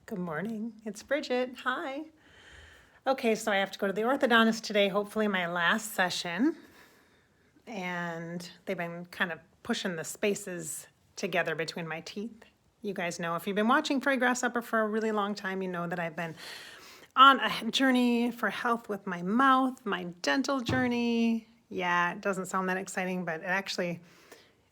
Good morning. It's Bridget. Hi. Okay, so I have to go to the orthodontist today, hopefully my last session. And they've been kind of pushing the spaces together between my teeth. You guys know, if you've been watching Furry Grasshopper for a really long time, you know that I've been on a journey for health with my mouth, my dental journey. Yeah, it doesn't sound that exciting, but it actually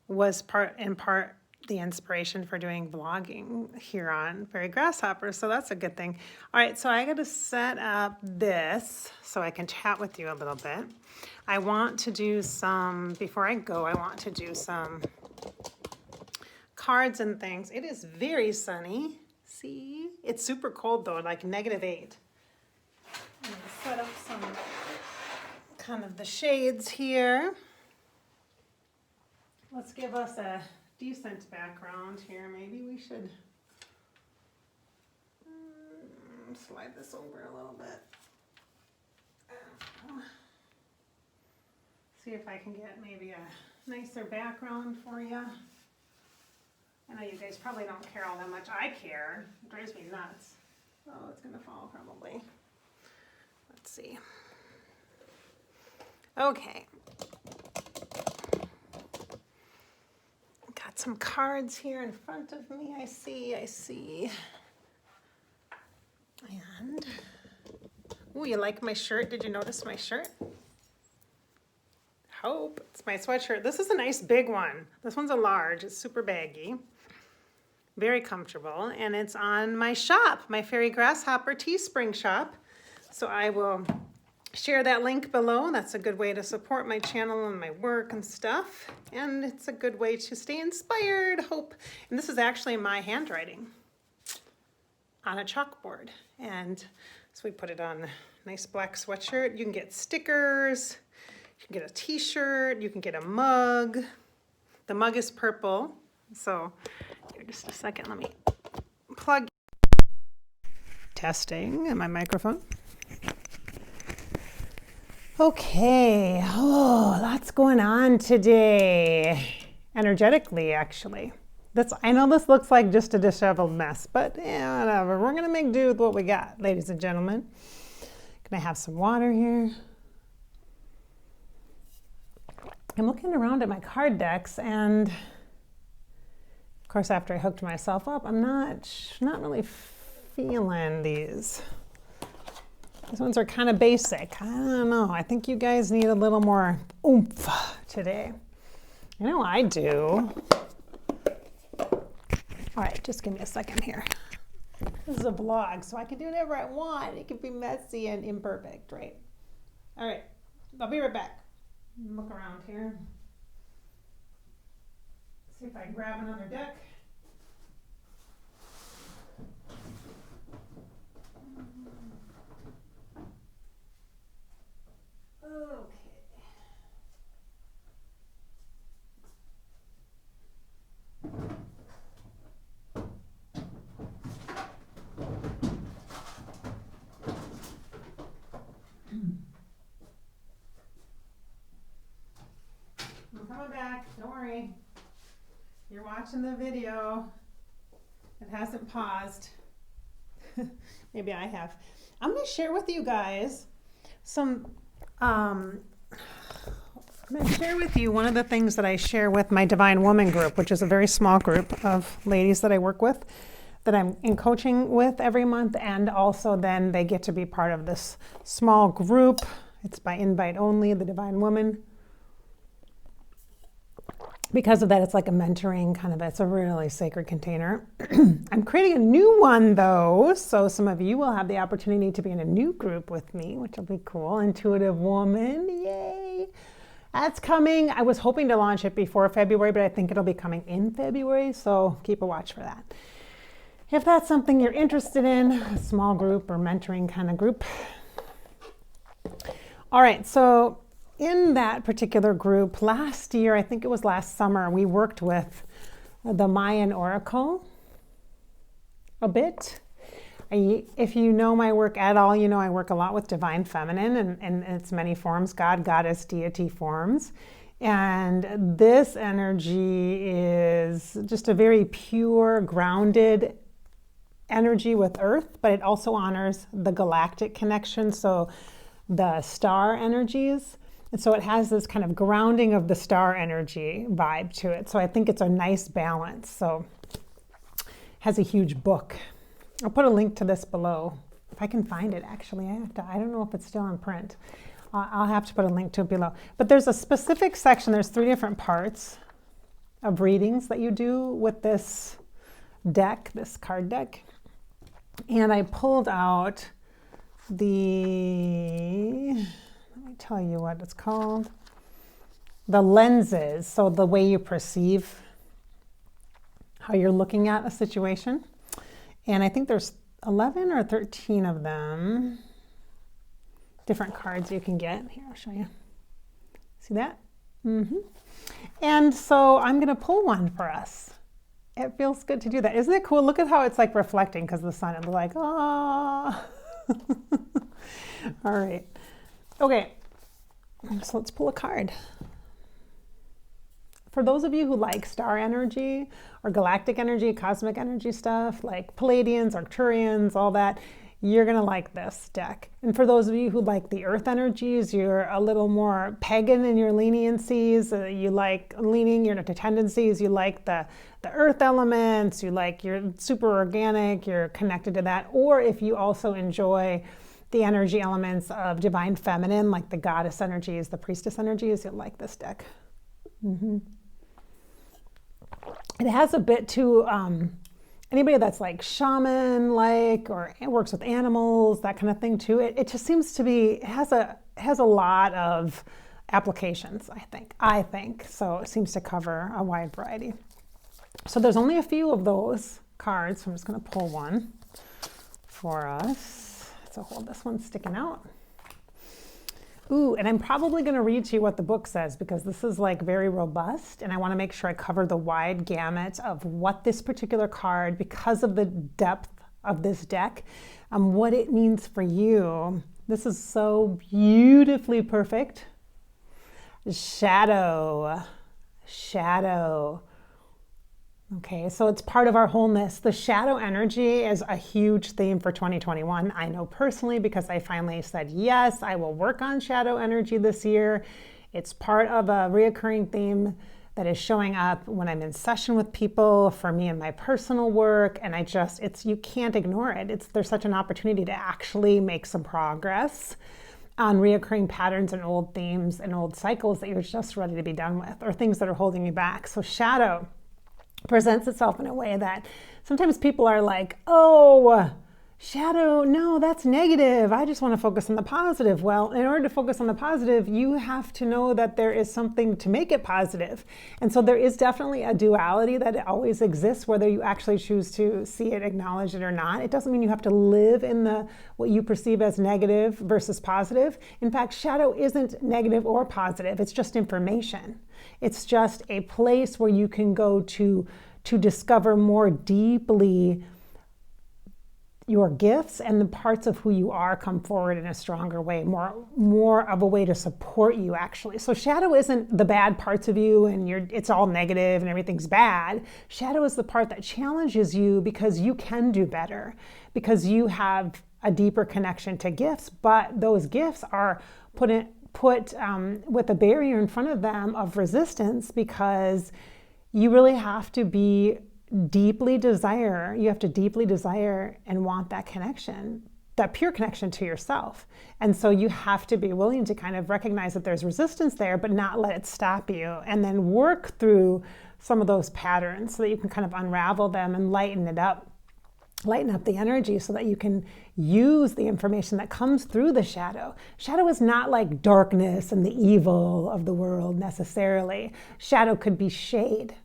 was in part the inspiration for doing vlogging here on Furry Grasshopper, so that's a good thing. All right, so I got to set up this so I can chat with you a little bit. I want to do some, before I go, I want to do some cards and things. It is very sunny. See? It's super cold though, like -8. I'm gonna set up some kind of the shades here. Let's give us a decent background here. Maybe we should slide this over a little bit. See if I can get maybe a nicer background for you. I know you guys probably don't care all that much. I care. It drives me nuts. Oh, it's gonna fall probably. Let's see. Okay. Got some cards here in front of me. I see. And, ooh, you like my shirt? Did you notice my shirt? Hope. It's my sweatshirt. This is a nice big one. This one's a large. It's super baggy. Very comfortable. And it's on my shop, my Furry Grasshopper Teespring shop. So I will share that link below. That's a good way to support my channel and my work and stuff. And it's a good way to stay inspired, hope. And this is actually my handwriting on a chalkboard. And so we put it on a nice black sweatshirt. You can get stickers, you can get a t-shirt, you can get a mug. The mug is purple. So here, just a second, let me plug. Testing in my microphone. Okay, lots going on today, energetically actually. I know this looks like just a disheveled mess, but yeah, whatever. We're gonna make do with what we got, ladies and gentlemen. Can I have some water here? I'm looking around at my card decks, and of course after I hooked myself up, I'm not really feeling these. These ones are kind of basic. I don't know. I think you guys need a little more oomph today. I know I do. All right, just give me a second here. This is a vlog, so I can do whatever I want. It can be messy and imperfect, right? All right, I'll be right back. Look around here. See if I can grab another deck. Okay. I'm coming back, don't worry. You're watching the video. It hasn't paused. Maybe I have. I'm going to share with you guys some I'm going to share with you one of the things that I share with my Divine Woman group, which is a very small group of ladies that I work with, that I'm in coaching with every month, and also then they get to be part of this small group. It's by invite only, the Divine Woman. Because of that, it's like a mentoring kind of, it's a really sacred container. I'm creating a new one though, so some of you will have the opportunity to be in a new group with me, which will be cool. Intuitive Woman, yay! That's coming. I was hoping to launch it before February, but I think it'll be coming in February, so keep a watch for that. If that's something you're interested in, a small group or mentoring kind of group. All right, so in that particular group, last year, I think it was last summer, we worked with the Mayan Oracle a bit. If you know my work at all, you know I work a lot with Divine Feminine and its many forms, God, Goddess, Deity forms. And this energy is just a very pure, grounded energy with Earth, but it also honors the galactic connection, so the star energies. And so it has this kind of grounding of the star energy vibe to it. So I think it's a nice balance. So it has a huge book. I'll put a link to this below. If I can find it, actually. I don't know if it's still in print. I'll have to put a link to it below. But there's a specific section. There's 3 different parts of readings that you do with this deck, this card deck. And I pulled out let me tell you what it's called, the lenses, so the way you perceive how you're looking at a situation. And I think there's 11 or 13 of them, different cards you can get. Here, I'll show you. See that? And so I'm going to pull one for us. It feels good to do that. Isn't it cool? Look at how it's like reflecting because of the sun. It's like, ah. All right. Okay. So let's pull a card. For those of you who like star energy or galactic energy, cosmic energy stuff, like Palladians, Arcturians, all that, you're going to like this deck. And for those of you who like the earth energies, you're a little more pagan in your leniencies, you like leaning your tendencies, you like the earth elements, you like you're super organic, you're connected to that. Or if you also enjoy the energy elements of divine feminine, like the goddess energies, the priestess energies, you'll like this deck. It has a bit to anybody that's like shaman-like or works with animals, that kind of thing too. It just seems to be, it has a lot of applications, I think. So it seems to cover a wide variety. So there's only a few of those cards, so I'm just going to pull one for us. So hold, this one's sticking out. Ooh, and I'm probably going to read to you what the book says because this is like very robust and I want to make sure I cover the wide gamut of what this particular card, because of the depth of this deck, what it means for you. This is so beautifully perfect. Shadow. Okay, so it's part of our wholeness. The shadow energy is a huge theme for 2021. I know personally because I finally said, yes, I will work on shadow energy this year. It's part of a reoccurring theme that is showing up when I'm in session with people, for me in my personal work, and you can't ignore it. There's such an opportunity to actually make some progress on reoccurring patterns and old themes and old cycles that you're just ready to be done with, or things that are holding you back. So shadow presents itself in a way that sometimes people are like, oh, shadow, no, that's negative. I just want to focus on the positive. Well, in order to focus on the positive, you have to know that there is something to make it positive. And so there is definitely a duality that always exists, whether you actually choose to see it, acknowledge it or not. It doesn't mean you have to live in what you perceive as negative versus positive. In fact, shadow isn't negative or positive. It's just information. It's just a place where you can go to discover more deeply your gifts and the parts of who you are come forward in a stronger way, more of a way to support you actually. So shadow isn't the bad parts of you and it's all negative and everything's bad. Shadow is the part that challenges you because you can do better, because you have a deeper connection to gifts, but those gifts are put with a barrier in front of them of resistance, because you really have to deeply desire and want that connection, that pure connection to yourself. And so you have to be willing to kind of recognize that there's resistance there, but not let it stop you, and then work through some of those patterns so that you can kind of unravel them and lighten up the energy so that you can use the information that comes through the shadow. Shadow is not like darkness and the evil of the world necessarily. Shadow could be shade.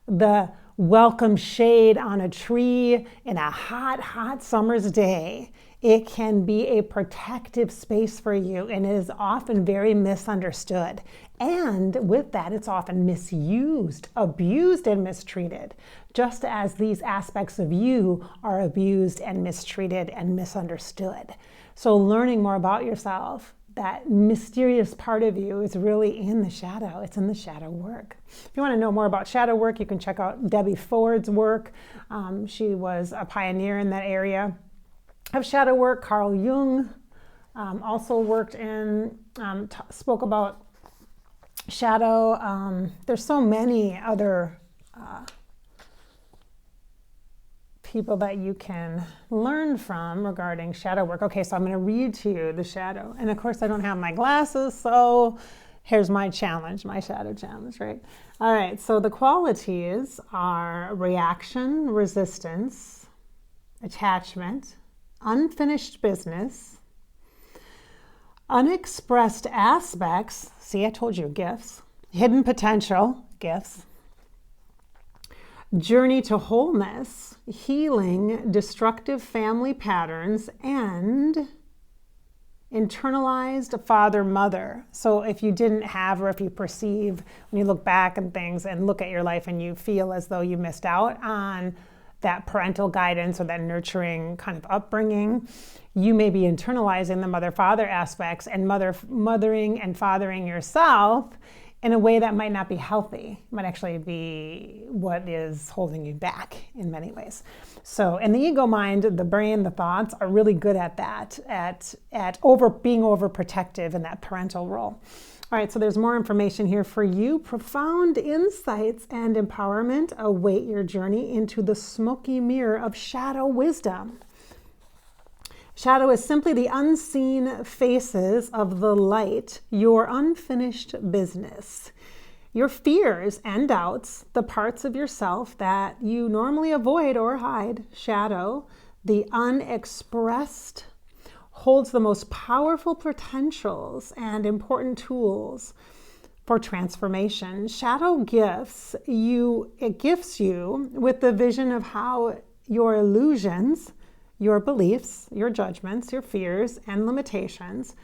The welcome shade on a tree in a hot summer's day. It can be a protective space for you, and it is often very misunderstood. And with that, it's often misused, abused, and mistreated, just as these aspects of you are abused and mistreated and misunderstood. So learning more about yourself, that mysterious part of you is really in the shadow. It's in the shadow work. If you want to know more about shadow work, you can check out Debbie Ford's work. She was a pioneer in that area of shadow work. Carl Jung also worked in, spoke about shadow. There's so many other people that you can learn from regarding shadow work. Okay, so I'm going to read to you the shadow. And of course, I don't have my glasses, so here's my challenge, my shadow challenge, right? All right, so the qualities are reaction, resistance, attachment, unfinished business, unexpressed aspects, see, I told you, gifts, hidden potential, gifts, journey to wholeness, healing, destructive family patterns, and internalized father-mother. So if you didn't have, or if you perceive, when you look back and things and look at your life and you feel as though you missed out on that parental guidance or that nurturing kind of upbringing, you may be internalizing the mother-father aspects and mothering and fathering yourself in a way that might not be healthy. It might actually be what is holding you back in many ways. So in the ego mind, the brain, the thoughts are really good at that, at being overprotective in that parental role. All right, so there's more information here for you. Profound insights and empowerment await your journey into the smoky mirror of shadow wisdom. Shadow is simply the unseen faces of the light, your unfinished business. Your fears and doubts, the parts of yourself that you normally avoid or hide. Shadow, the unexpressed, holds the most powerful potentials and important tools for transformation. Shadow gifts you with the vision of how your illusions, your beliefs, your judgments, your fears, and limitations,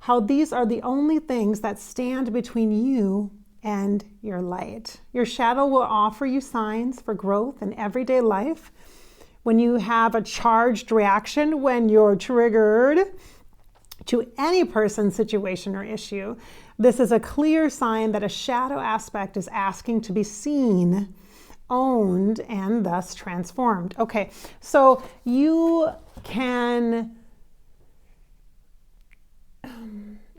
how these are the only things that stand between you and your light. Your shadow will offer you signs for growth in everyday life. When you have a charged reaction, when you're triggered to any person, situation, or issue, this is a clear sign that a shadow aspect is asking to be seen, owned, and thus transformed. Okay, so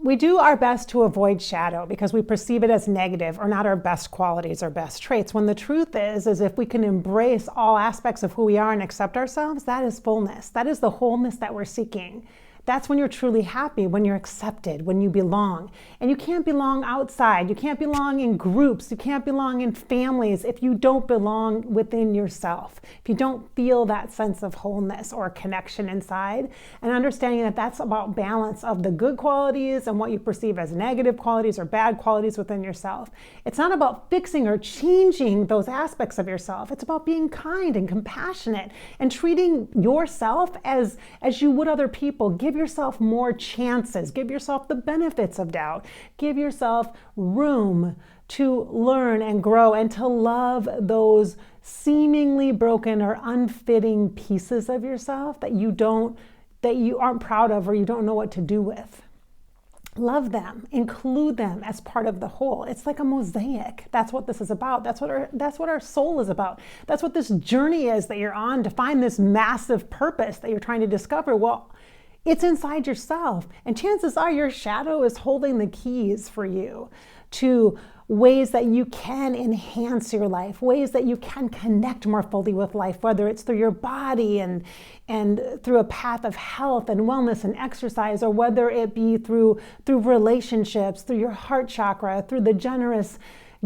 we do our best to avoid shadow because we perceive it as negative or not our best qualities or best traits. When the truth is if we can embrace all aspects of who we are and accept ourselves, that is fullness. That is the wholeness that we're seeking. That's when you're truly happy, when you're accepted, when you belong. And you can't belong outside. You can't belong in groups. You can't belong in families if you don't belong within yourself. If you don't feel that sense of wholeness or connection inside, and understanding that that's about balance of the good qualities and what you perceive as negative qualities or bad qualities within yourself. It's not about fixing or changing those aspects of yourself. It's about being kind and compassionate and treating yourself as you would other people. Give yourself more chances. Give yourself the benefits of doubt. Give yourself room to learn and grow and to love those seemingly broken or unfitting pieces of yourself that you aren't proud of or you don't know what to do with. Love them, include them as part of the whole. It's like a mosaic. That's what this is about. That's what our soul is about. That's what this journey is that you're on to find this massive purpose that you're trying to discover. Well, it's inside yourself. And chances are your shadow is holding the keys for you to ways that you can enhance your life, ways that you can connect more fully with life, whether it's through your body and through a path of health and wellness and exercise, or whether it be through relationships, through your heart chakra, through the generous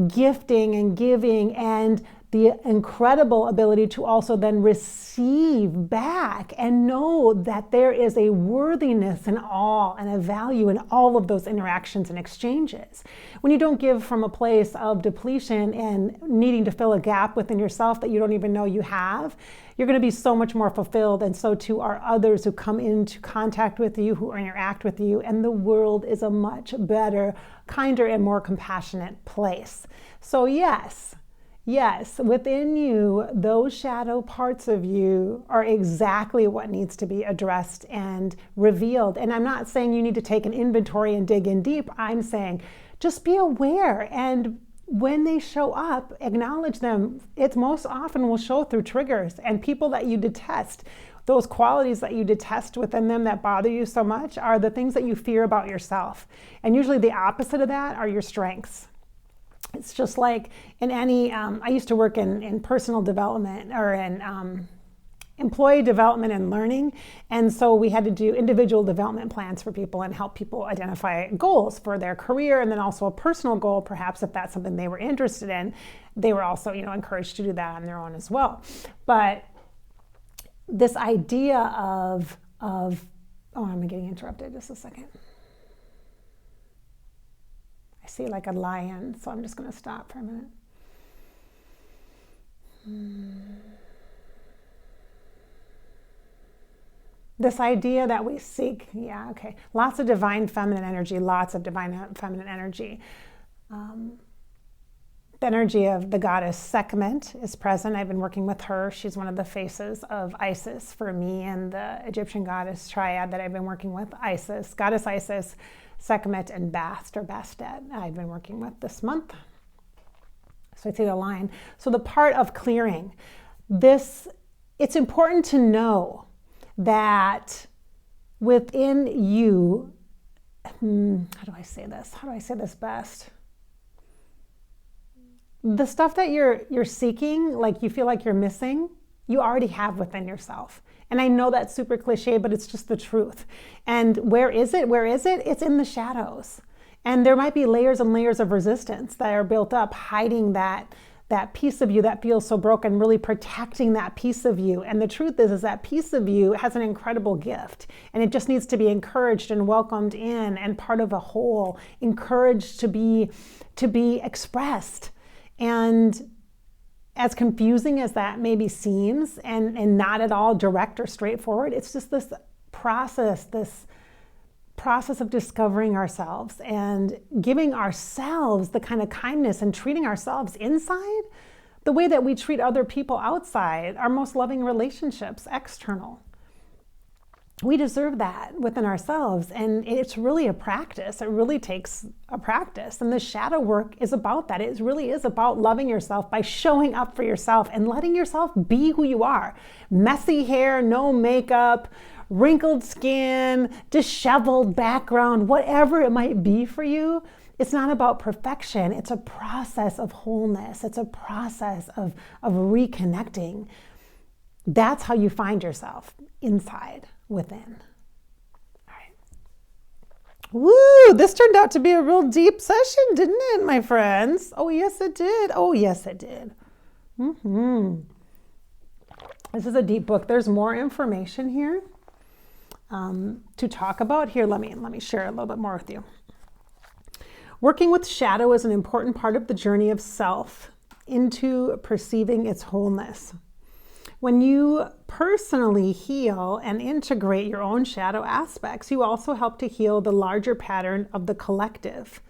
gifting and giving and the incredible ability to also then receive back and know that there is a worthiness in all and a value in all of those interactions and exchanges. When you don't give from a place of depletion and needing to fill a gap within yourself that you don't even know you have, you're going to be so much more fulfilled, and so too are others who come into contact with you, who interact with you, and the world is a much better, kinder, and more compassionate place. So yes, Yes, within you, those shadow parts of you are exactly what needs to be addressed and revealed. And I'm not saying you need to take an inventory and dig in deep. I'm saying just be aware, and when they show up, acknowledge them. It most often will show through triggers and people that you detest. Those qualities that you detest within them that bother you so much are the things that you fear about yourself. And usually the opposite of that are your strengths. It's just like in any, I used to work in personal development or in employee development and learning. And so we had to do individual development plans for people and help people identify goals for their career, and then also a personal goal, perhaps if that's something they were interested in. They were also, encouraged to do that on their own as well. But this idea of oh, I'm getting interrupted, just a second. I see like a lion, so I'm just going to stop for a minute. This idea that we seek, lots of divine feminine energy, The energy of the goddess Sekhmet is present. I've been working with her. She's one of the faces of Isis for me and the Egyptian goddess triad that I've been working with. Goddess Isis, Sekhmet, and Bast or Bastet I've been working with this month. So I see the line. So the part of clearing this, it's important to know that within you, how do I say this best? The stuff that you're seeking, like you feel like you're missing, you already have within yourself. And I know that's super cliche, but it's just the truth. And where is it? It's in the shadows. And there might be layers and layers of resistance that are built up, hiding that piece of you that feels so broken, really protecting that piece of you. And the truth is that piece of you has an incredible gift, and it just needs to be encouraged and welcomed in and part of a whole, encouraged to be expressed. And as confusing as that maybe seems, and not at all direct or straightforward, it's just this process of discovering ourselves and giving ourselves the kind of kindness and treating ourselves inside the way that we treat other people outside, our most loving relationships, external. We deserve that within ourselves, and it's really a practice. It really takes a practice, and the shadow work is about that. It really is about loving yourself by showing up for yourself and letting yourself be who you are. Messy hair, no makeup, wrinkled skin, disheveled background, whatever it might be for you. It's not about perfection. It's a process of wholeness. It's a process of reconnecting. That's how you find yourself inside, within. All right. Woo! This turned out to be a real deep session, didn't it, my friends? Oh, yes, it did. This is a deep book. There's more information here to talk about. Here, let me share a little bit more with you. Working with shadow is an important part of the journey of self into perceiving its wholeness. When you personally heal and integrate your own shadow aspects, you also help to heal the larger pattern of the collective.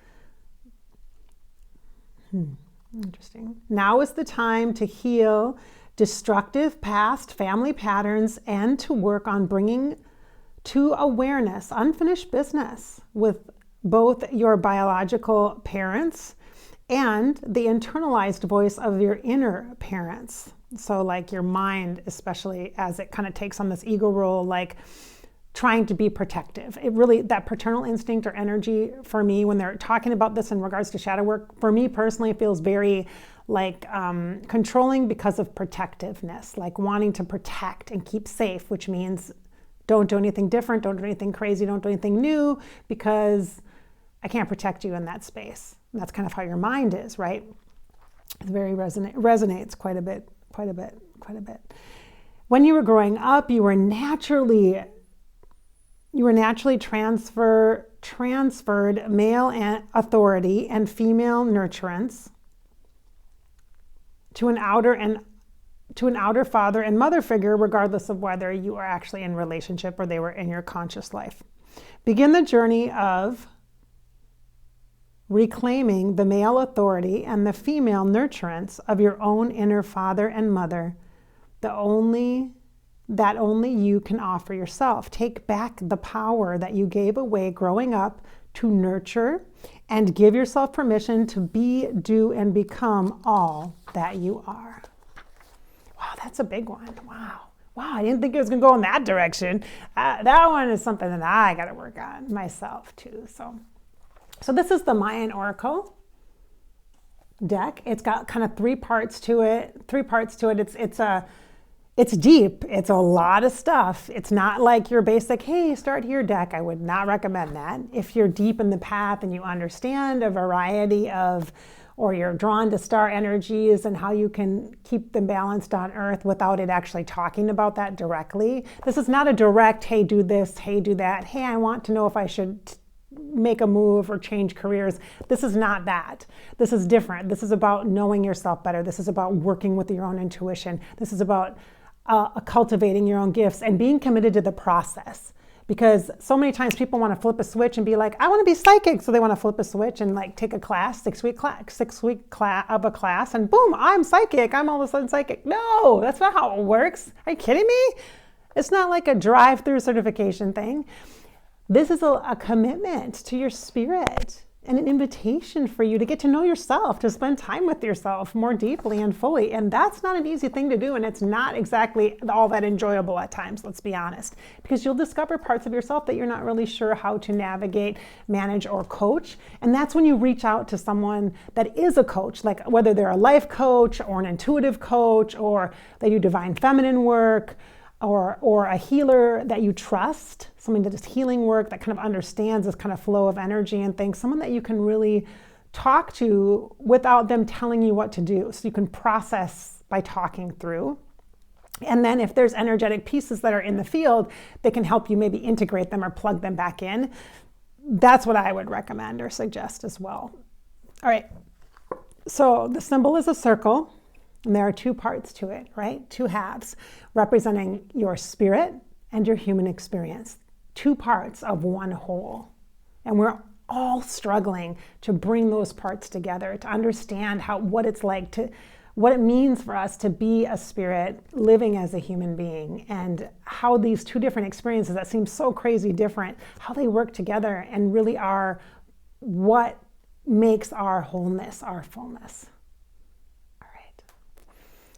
Interesting. Now is the time to heal destructive past family patterns and to work on bringing to awareness unfinished business with both your biological parents and the internalized voice of your inner parents. So like your mind, especially as it kind of takes on this ego role, like trying to be protective. It really, that paternal instinct or energy for me, when they're talking about this in regards to shadow work, for me personally, it feels very like controlling because of protectiveness, like wanting to protect and keep safe, which means don't do anything different, don't do anything crazy, don't do anything new, because I can't protect you in that space. And that's kind of how your mind is, right? It very resonates quite a bit. When you were growing up, you were naturally transferred male authority and female nurturance to an outer father and mother figure, regardless of whether you are actually in relationship or they were in your conscious life. Begin the journey of reclaiming the male authority and the female nurturance of your own inner father and mother, that only you can offer yourself. Take back the power that you gave away growing up to nurture, and give yourself permission to be, do, and become all that you are. Wow, that's a big one. Wow, I didn't think it was going to go in that direction. That one is something that I got to work on myself too. So this is the Mayan Oracle deck. It's got kind of three parts to it. It's deep. It's a lot of stuff. It's not like your basic, hey, start here deck. I would not recommend that. If you're deep in the path and you understand a variety of, or you're drawn to star energies and how you can keep them balanced on Earth without it actually talking about that directly. This is not a direct, hey, do this, hey, do that. Hey, I want to know if I should make a move or change careers. This is not that. This is different. This is about knowing yourself better. This is about working with your own intuition. This is about cultivating your own gifts and being committed to the process. Because so many times people want to flip a switch and be like, I want to be psychic. So they want to flip a switch and like take a class, 6-week class, and boom, I'm psychic. I'm all of a sudden psychic. No, that's not how it works. Are you kidding me? It's not like a drive-through certification thing. This is a commitment to your spirit and an invitation for you to get to know yourself, to spend time with yourself more deeply and fully. And that's not an easy thing to do. And it's not exactly all that enjoyable at times, let's be honest, because you'll discover parts of yourself that you're not really sure how to navigate, manage, or coach. And that's when you reach out to someone that is a coach, like whether they're a life coach or an intuitive coach, or they do divine feminine work, or a healer that you trust, someone that does healing work, that kind of understands this kind of flow of energy and things, someone that you can really talk to without them telling you what to do. So you can process by talking through. And then if there's energetic pieces that are in the field, they can help you maybe integrate them or plug them back in. That's what I would recommend or suggest as well. All right, so the symbol is a circle. And there are two parts to it, right? Two halves representing your spirit and your human experience. Two parts of one whole. And we're all struggling to bring those parts together, to understand what it's like, what it means for us to be a spirit living as a human being, and how these two different experiences that seem so crazy different, how they work together and really are what makes our wholeness, our fullness.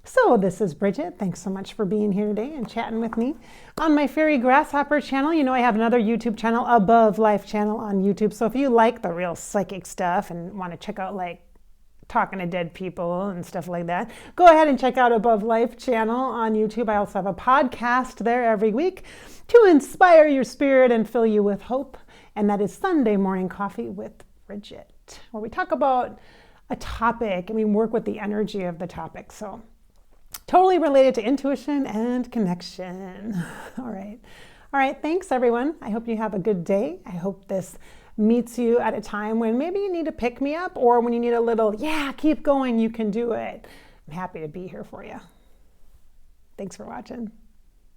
So this is Bridget. Thanks so much for being here today and chatting with me on my Fairy Grasshopper channel. You know, I have another YouTube channel, Above Life channel on YouTube. So if you like the real psychic stuff and want to check out like talking to dead people and stuff like that, go ahead and check out Above Life channel on YouTube. I also have a podcast there every week to inspire your spirit and fill you with hope. And that is Sunday Morning Coffee with Bridget, where we talk about a topic and we work with the energy of the topic. So totally related to intuition and connection. All right. Thanks, everyone. I hope you have a good day. I hope this meets you at a time when maybe you need to pick me up, or when you need a little, yeah, keep going, you can do it. I'm happy to be here for you. Thanks for watching.